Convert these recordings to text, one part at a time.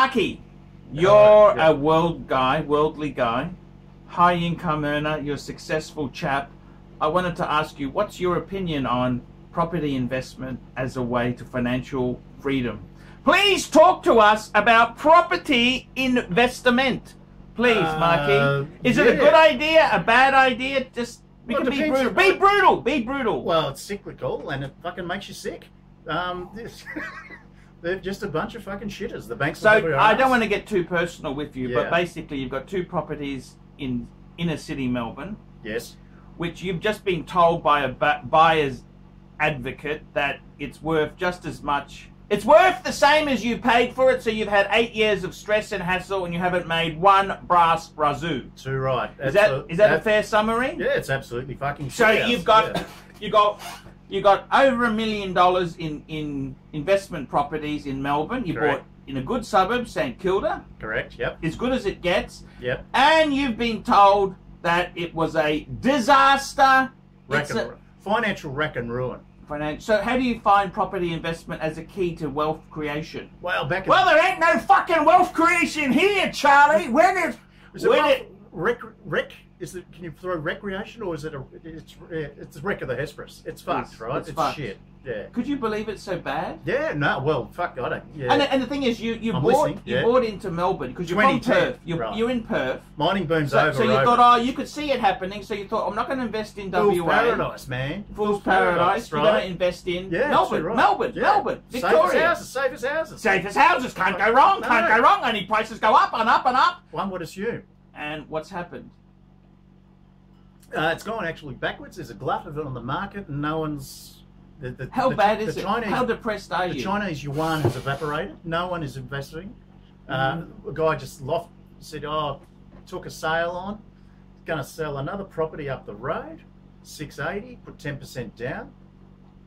Marky, you're a worldly guy, high income earner, you're a successful chap. I wanted to ask you, what's your opinion on property investment as a way to financial freedom? Please talk to us about property investment. Please, Marky. Is it a good idea, a bad idea? Just be brutal. Be brutal. Be brutal. Well, it's cyclical and it fucking makes you sick. They're just a bunch of fucking shitters. The banks. So I don't want to get too personal with you, but basically you've got two properties in inner city Melbourne. Yes. Which you've just been told by a buyer's advocate that it's worth just as much. It's worth the same as you paid for it, so you've had 8 years of stress and hassle and you haven't made one brass razoo. Too right. Is that a fair summary? Yeah, it's absolutely fucking so you've got you got over $1 million in investment properties in Melbourne. You bought in a good suburb, St Kilda. Correct, yep. As good as it gets. Yep. And you've been told that it was a disaster. Financial wreck and ruin. So how do you find property investment as a key to wealth creation? Well, there ain't no fucking wealth creation here, Charlie. Can you throw recreation, or is it it's wreck of the Hesperus? It's fucked, right? It's fucked. Shit. Yeah. Could you believe it's so bad? Yeah. No. Well, fuck. I don't. Yeah. And the thing is, you bought into Melbourne because you're from Perth. You're in Perth. Mining boom's over. So you thought, you could see it happening. So you thought, I'm not going to invest in WA. Fool's paradise, man. Fool's paradise. You're going to invest in Melbourne. Right. Melbourne. Victoria. Safest houses. Safest houses. Can't go wrong. No. Can't go wrong. Only prices go up and up and up. One would assume. And what's happened? It's gone actually backwards. There's a glut of it on the market, and no one's. How bad is it? How depressed are you? The Chinese yuan has evaporated. No one is investing. A guy just said, took a sale on. Going to sell another property up the road, 680. Put 10% down.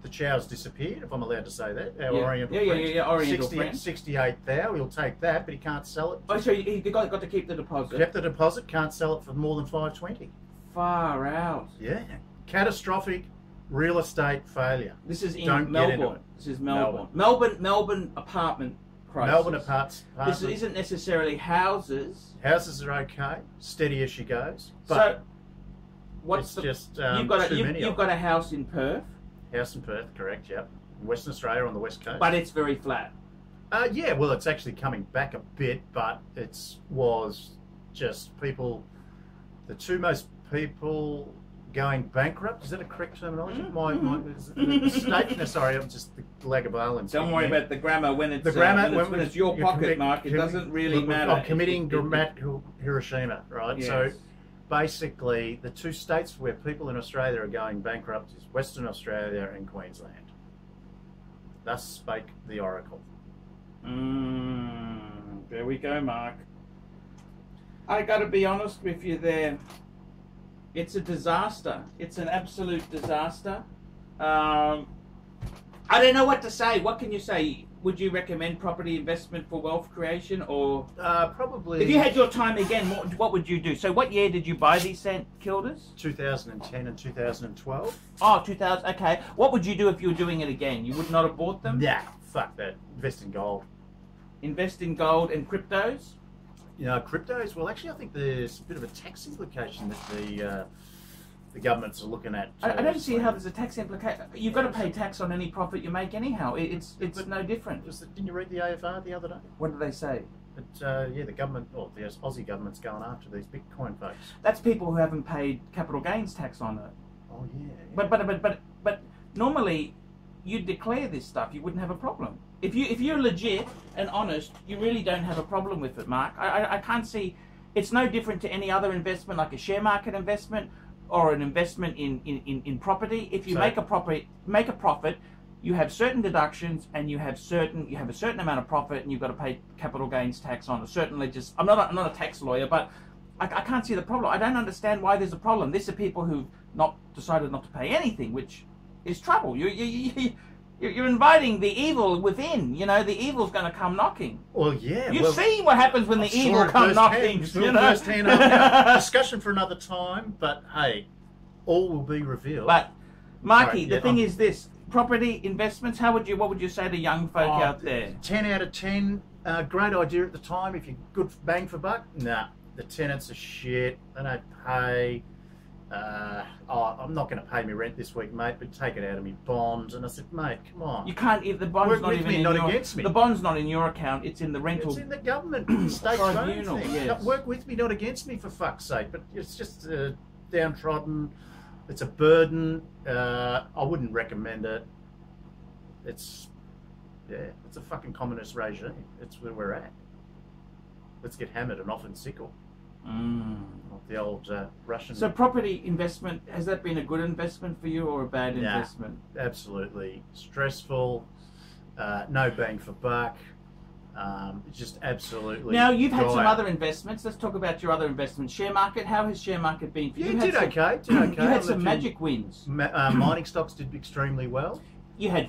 The chow's disappeared, if I'm allowed to say that. Our Oriental friend. Oriental friend. 68,000. He'll take that, but he can't sell it. Oh, so he got to keep the deposit. Kept the deposit. Can't sell it for more than 520. Far out. Yeah. Catastrophic real estate failure. This is in Melbourne. This is Melbourne. Melbourne apartment crisis. Melbourne apartments. This isn't necessarily houses. Houses are okay. Steady as she goes. But so, what's just you've got a house in Perth. House in Perth, correct? Yep. Western Australia on the west coast. But it's very flat. Yeah. Well, it's actually coming back a bit, but was just people. The two most people going bankrupt, is that a correct terminology? The state, no, sorry, I'm just the Lagavulin. Don't worry about the grammar when it's your pocket, Mark. It doesn't really matter. I'm committing grammatical Hiroshima, right? Yes. So basically, the two states where people in Australia are going bankrupt is Western Australia and Queensland. Thus spake the oracle. There we go, Mark. I got to be honest with you there. It's a disaster. It's an absolute disaster. I don't know what to say. What can you say? Would you recommend property investment for wealth creation, or probably? If you had your time again, what would you do? So, what year did you buy these St Kildas? 2010 and 2012. Oh, 2000. Okay. What would you do if you were doing it again? You would not have bought them? Yeah, fuck that. Invest in gold. Invest in gold and cryptos. Cryptos. Well, actually, I think there's a bit of a tax implication that the governments are looking at. I don't see how there's a tax implication. You've got to pay tax on any profit you make anyhow. It's no different. Didn't you read the AFR the other day? What did they say? But the government, or the Aussie government's going after these Bitcoin folks. That's people who haven't paid capital gains tax on it. Oh yeah. But normally, you'd declare this stuff. You wouldn't have a problem. If you're legit and honest, you really don't have a problem with it, Mark. I can't see. It's no different to any other investment, like a share market investment or an investment in property. If you make a profit, you have certain deductions and you have a certain amount of profit, and you've got to pay capital gains tax on a certain I'm not a tax lawyer, but I can't see the problem. I don't understand why there's a problem. These are people who've decided not to pay anything, which is trouble. You're inviting the evil within. The evil's going to come knocking. Well, yeah. You've seen what happens when the evil comes knocking. Discussion for another time, but hey, all will be revealed. But, Marky, the thing is this. Property investments, what would you say to young folk out there? 10 out of 10, Great idea at the time. If you're good bang for buck, nah. The tenants are shit. They don't pay. I'm not going to pay me rent this week, mate, but take it out of me bonds. And I said, mate, come on. You can't. If the bond's Work not with even me, in not your, against me. The bond's not in your account. It's in the rental. It's in the government state tribunal. thing. Yes. Work with me, not against me, for fuck's sake. But it's just downtrodden. It's a burden. I wouldn't recommend it. It's a fucking communist regime. It's where we're at. Let's get hammered and often sickle. Like the old Russian. So property investment, has that been a good investment for you or a bad investment? Absolutely stressful. No bang for buck. Just absolutely. Now you've had dire. some other investments. Let's talk about your other investments. Share market. How has share market been for you? Yeah, did okay. You had some magic wins. Mining stocks did extremely well. You had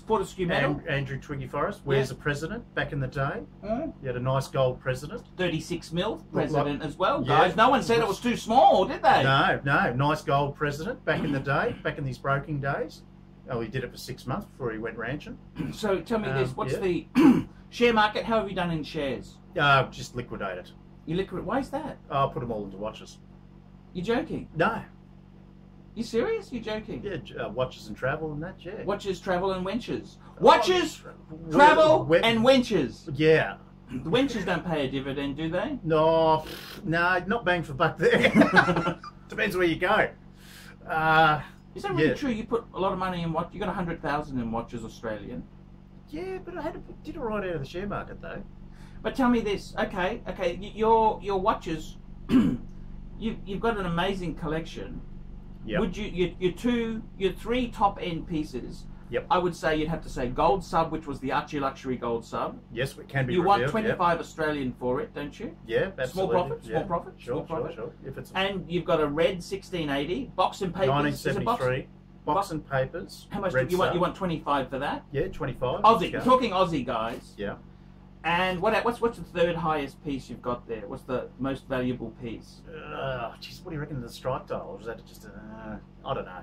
Fortescue Metal. Andrew Twiggy Forrest, where's the president back in the day? You had a nice gold president. 36 mil president as well, Yeah. guys. No one said it was too small, did they? No, nice gold president back in the day, back in these broking days. Oh, he did it for 6 months before he went ranching. So tell me this, what's the share market? How have you done in shares? Just liquidate it. You liquidate? Why is that? I'll put them all into watches. You joking? No. You serious? You joking? Yeah, watches and travel and that, yeah. Watches, travel and wenches. Watches, travel and wenches. Yeah. The wenches don't pay a dividend, do they? No, not bang for buck there. Depends where you go. Is that really true? You put a lot of money in watch. You got 100,000 in watches, Australian. Yeah, but I did it right out of the share market though. But tell me this, okay, your watches, you've got an amazing collection. Yep. Would your three top end pieces? Yep. I would say you'd have to say gold sub, which was the ArchieLuxury gold sub. Yes, it can be. You revealed, want 25 Australian for it, don't you? Yeah, absolutely. Small profit, yeah. small profit, Sure, small profit. Sure. If it's and you've got a red 1680 box and papers. 1973 box and papers. How much red do you want? sub. You want 25 for that? Yeah, 25. Aussie. We're talking Aussie, guys. Yeah. And what's the third highest piece you've got there? What's the most valuable piece? Jeez, what do you reckon of the stripe dial? Or is that just I don't know.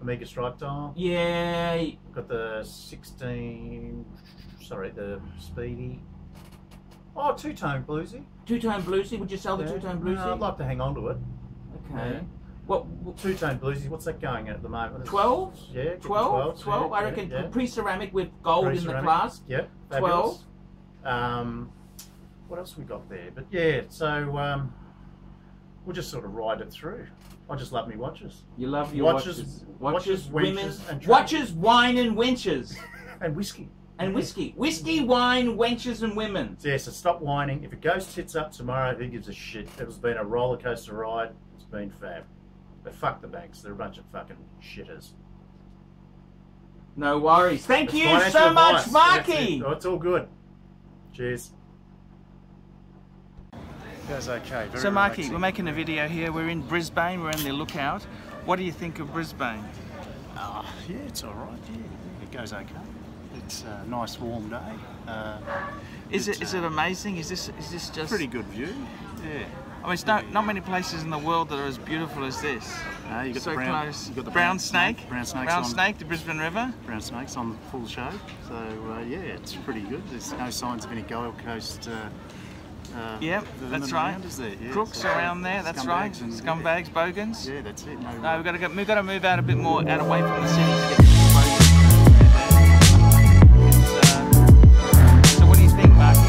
Omega stripe dial. Yeah. Got the 16. Sorry, the Speedy. Oh, two-tone bluesy. Two-tone bluesy. Would you sell the two-tone bluesy? No, I'd like to hang on to it. Okay. Yeah. What? Two-tone bluesy. What's that going at the moment? 12? Yeah. 12? 12? Yeah, I reckon yeah. pre-ceramic with gold in the clasp. Yeah. 12. What else we got there? But yeah, so we'll just sort of ride it through. I just love me watches. You love your watches. Watches, women, wenches, and watches, wine, and wenches. And whiskey. And whiskey. Whiskey, wine, wenches, and women. Yeah, so stop whining. If it goes tits up tomorrow, who gives a shit? It has been a roller coaster ride. It's been fab. But fuck the banks. They're a bunch of fucking shitters. No worries. Thank It's you financial so much, advice. Marky. Oh, it's all good. Cheers. Goes okay. So, Marky, we're making a video here. We're in Brisbane. We're in the Lookout. What do you think of Brisbane? Yeah, it's all right. Yeah, it goes okay. It's a nice warm day. Is it amazing? Is this just pretty good view? Yeah. I mean, it's not many places in the world that are as beautiful as this. You got So the brown, close. You got the brown snake. Brown snake's Brown on, snake, the Brisbane River. Brown snake's on full show. So yeah, it's pretty good. There's no signs of any Gold Coast. Yep, that's right. Around, is there? Yeah, Crooks so, around there. That's right. Scumbags, bogans. Yeah, that's it. No, we've got to move out a bit more, out away from the city to get some bogans. So what do you think, Marky?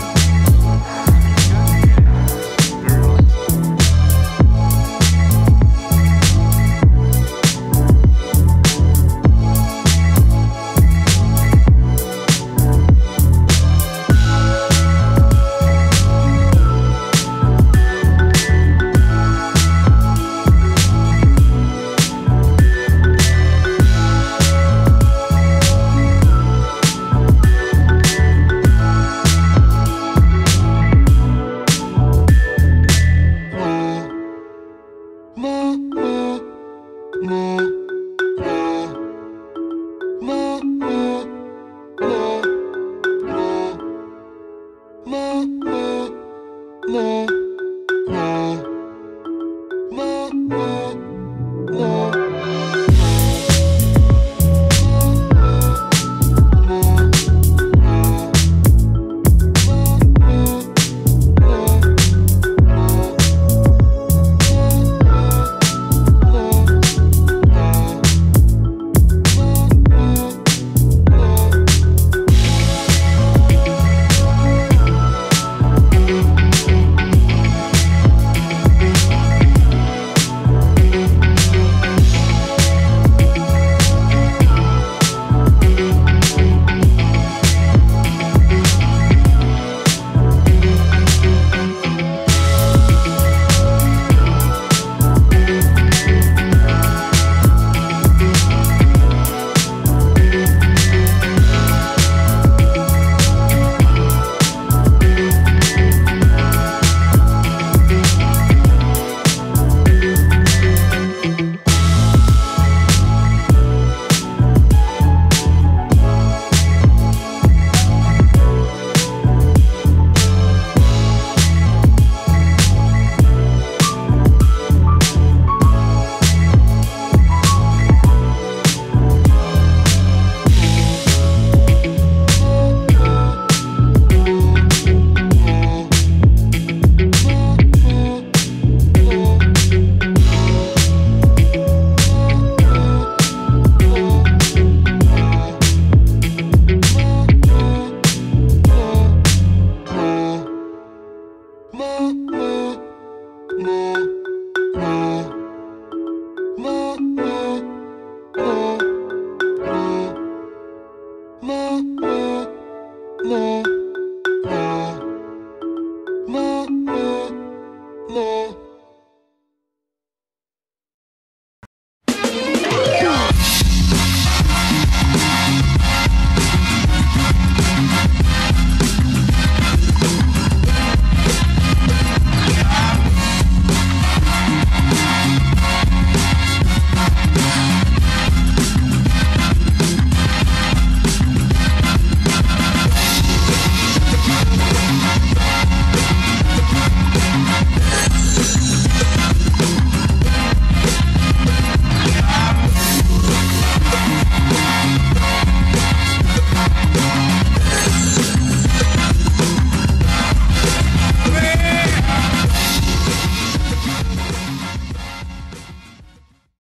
No.